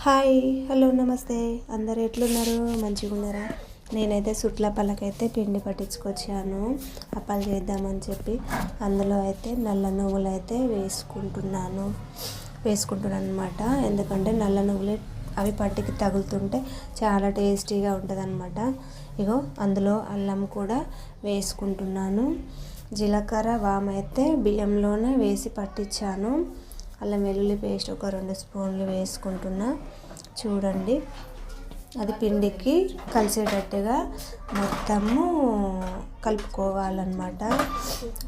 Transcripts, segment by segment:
Hi, hello, నమస్తే. అందరు ఎట్లున్నారు? మంచిగా ఉన్నారా? నేనైతే సుట్ల పళ్ళకైతే పిండి పట్టించుకొచ్చాను అప్పాలు చేద్దామని చెప్పి. అందులో అయితే నల్ల నువ్వులు అయితే వేసుకుంటున్నాను అనమాట. ఎందుకంటే నల్ల నువ్వులు అవి పట్టికి తగులుతుంటే చాలా టేస్టీగా ఉంటుంది అనమాట. ఇగో అందులో అల్లం కూడా వేసుకుంటున్నాను. జీలకర్ర వాము అయితే బియ్యంలోనే వేసి పట్టించాను. అల్లం వెల్లుల్లి పేస్ట్ ఒక 2 స్పూన్లు వేసుకుంటున్నా. చూడండి, అది పిండికి కలిసేటట్టుగా మొత్తము కలుపుకోవాలన్నమాట.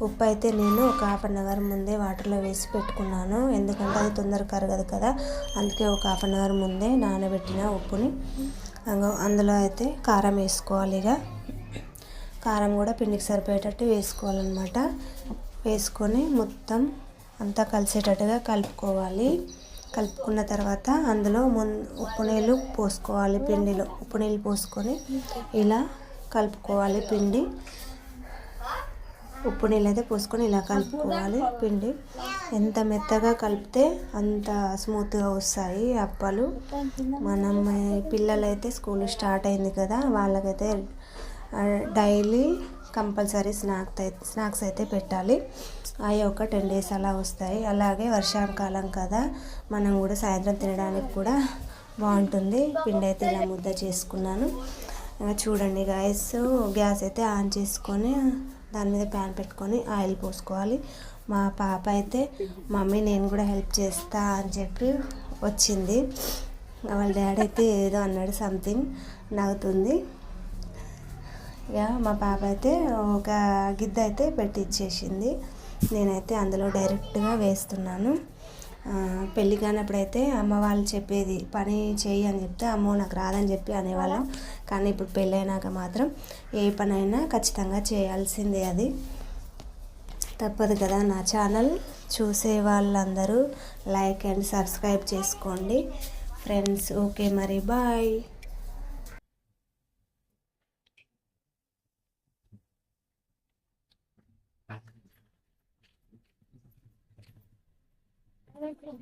ఉప్పు అయితే నేను ఒక 1/2 అవర్ ముందే వాటర్లో వేసి పెట్టుకున్నాను. ఎందుకంటే అది తొందరగా కరగదు కదా, అందుకే ఒక 1/2 అవర్ ముందే నానబెట్టిన ఉప్పుని. అందులో అయితే కారం వేసుకోవాలి. ఇక కారం కూడా పిండికి సరిపోయేటట్టు వేసుకోవాలన్నమాట. వేసుకొని మొత్తం అంతా కలిసేటట్టుగా కలుపుకోవాలి. కలుపుకున్న తర్వాత అందులో ఉప్పు నీళ్ళు పోసుకోవాలి. పిండిలో ఉప్పు నీళ్ళు పోసుకొని ఇలా కలుపుకోవాలి. పిండి ఉప్పు నీళ్ళు అయితే పోసుకొని ఇలా కలుపుకోవాలి. పిండి ఎంత మెత్తగా కలిపితే అంత స్మూత్గా వస్తాయి అప్పాలు. మనం పిల్లలైతే స్కూల్ స్టార్ట్ అయింది కదా, వాళ్ళకైతే డైలీ కంపల్సరీ స్నాక్స్ అయితే పెట్టాలి. అవి ఒక 10 days అలా వస్తాయి. అలాగే వర్షాకాలం కదా, మనం కూడా సాయంత్రం తినడానికి కూడా బాగుంటుంది. పిండి అయితే ఇలా ముద్ద చేసుకున్నాను. చూడండి గాయస్, గ్యాస్ అయితే ఆన్ చేసుకొని దాని మీద ప్యాన్ పెట్టుకొని ఆయిల్ పోసుకోవాలి. మా పాప అయితే మమ్మీ నేను కూడా హెల్ప్ చేస్తా అని చెప్పి వచ్చింది. వాళ్ళ డాడీ అయితే ఏదో అన్నాడు, సంథింగ్ నవ్వుతుంది. ఇక మా పాప అయితే ఒక గిద్ద అయితే పెట్టి ఇచ్చేసింది. నేనైతే అందులో డైరెక్ట్గా వేస్తున్నాను. పెళ్ళి కానప్పుడైతే అమ్మ వాళ్ళు చెప్పేది పని చేయి అని చెప్తే అమ్మో నాకు రాదని చెప్పి అనేవాళ్ళం. కానీ ఇప్పుడు పెళ్ళైనాక మాత్రం ఏ పనైనా ఖచ్చితంగా చేయాల్సిందే, అది తప్పదు కదా. నా ఛానల్ చూసే వాళ్ళందరూ లైక్ అండ్ సబ్స్క్రైబ్ చేసుకోండి ఫ్రెండ్స్. ఓకే, మరి బాయ్. Thank you.